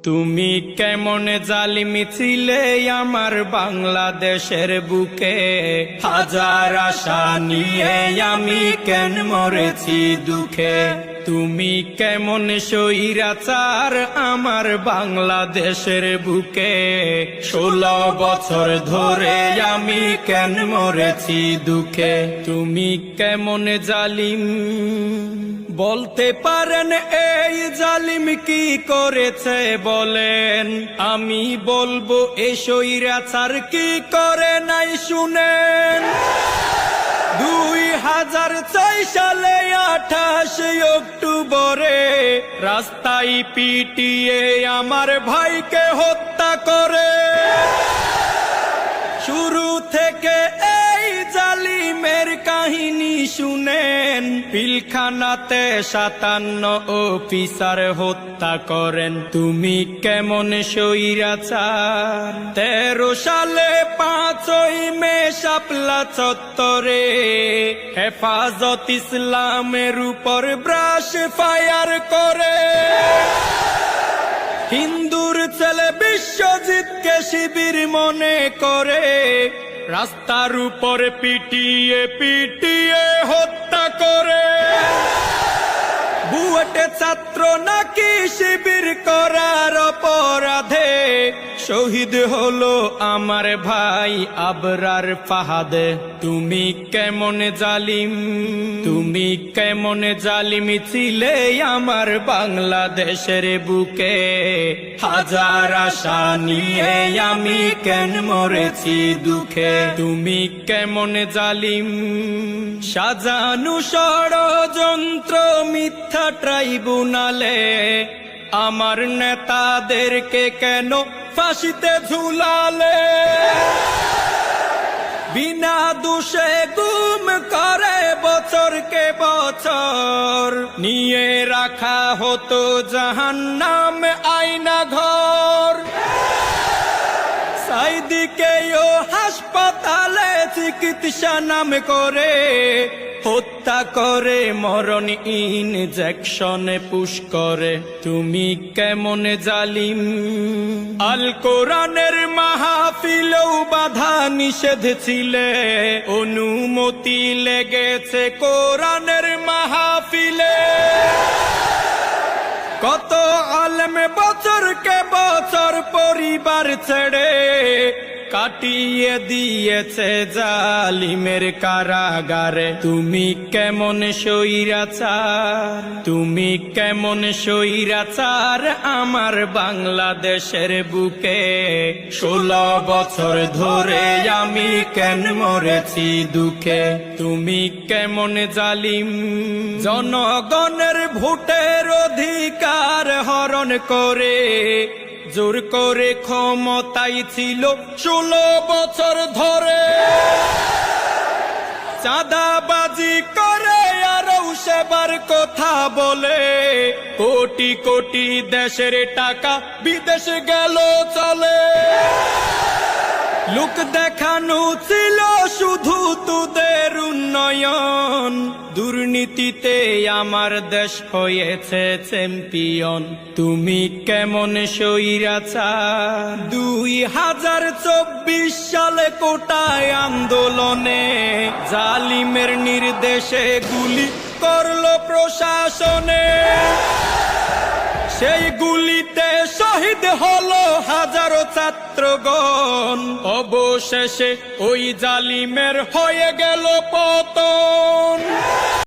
তুমি কেমন জালিমি ছিলে আমার বাংলাদেশের বুকে, হাজার আশা নিয়ে আমি কেন মরেছি দুঃখে। তুমি কেমন স্বৈরাচার আমার বাংলাদেশের বুকে, 16 বছর ধরে আমি কেন মরেছি দুঃখে। তুমি কেমন জালিম বলতে পারেন এই জালিম কি করেছে বলেন, আমি বলবো এই স্বৈরাচার কি করে নাই শুনেন। 2006 সালে 28 অক্টোবরে রাস্তায় পিটিয়ে আমার ভাইকে হত্যা করে। শুরু থেকে এই জালিমের কাহিনী শুনেন, পিলখানাতে 57 অফিসার হত্যা করেন। তুমি কেমন স্বৈরাচার 13 সালে 5ই মে শাপলা চত্বরে হেফাজত ইসলামের উপর ব্রাশ ফায়ার করে। হিন্দুর ছেলে বিশ্বজিৎকে শিবির মনে করে রাস্তার উপর পিটিয়ে পিটিয়ে হত্যা করে। বুয়েটে ছাত্র নাকি শিবির করার অপরাধে শহীদ হলো আমার ভাই আবরার ফাহাদে। তুমি কেমন জালিম, তুমি কেমন জালিমি ছিলে আমার বাংলাদেশের বুকে, হাজার আশা নিয়ে আমি কেন মরেছি দুঃখে। তুমি কেমন জালিম সাজানো ষড়যন্ত্র মিথ্যা ট্রাইব্যুনালে আমার নেতাদেরকে কেন ফাঁসিতে ঝুলালে। বিনা দোষে গুম করে বছরকে বছর নিয়ে রাখা হতো জাহান্নাম আয়না ঘর। সাইদিকেও হাসপাতালে চিকিৎসা নাম করে হত্যা করে, মরণ ইনজেকশনে পুশ করে। তুমি কেমন জালিম আল কোরআনের মাহফিলেও বাধা নিষেধ ছিলে, অনুমতি লেগেছে কোরআনের মাহফিলে। কত আলেম বছরকে বছর পরিবার ছেড়ে কাটিয়ে দিয়েছে জালিমের কারাগারে। তুমি কেমন স্বৈরাচার, তুমি কেমন স্বৈরাচার আমার বাংলাদেশের বুকে, 16 বছর ধরে আমি কেন মরেছি দুঃখে। তুমি কেমন জালিম জনগণের ভোটের অধিকার হরণ করে জোর করে ক্ষমতায় ছিল 16 বছর ধরে। চাঁদাবাজি করে আরো সেবার কথা বলে কোটি কোটি দেশের টাকা বিদেশে গেল চলে। লোক দেখানো ছিল শুধু তোদের উন্নয়ন, দুর্নীতিতে আমার দেশ হয়েছে চ্যাম্পিয়ন। তুমি কেমন স্বৈরাচার 2024 সালে কোটায় আন্দোলনে জালিমের নির্দেশে গুলি করলো প্রশাসনে। সেই গুলিতে শহীদ হলো হাজারো ছাত্রগণ, অবশেষে ওই জালিমের হয়ে গেল পতন।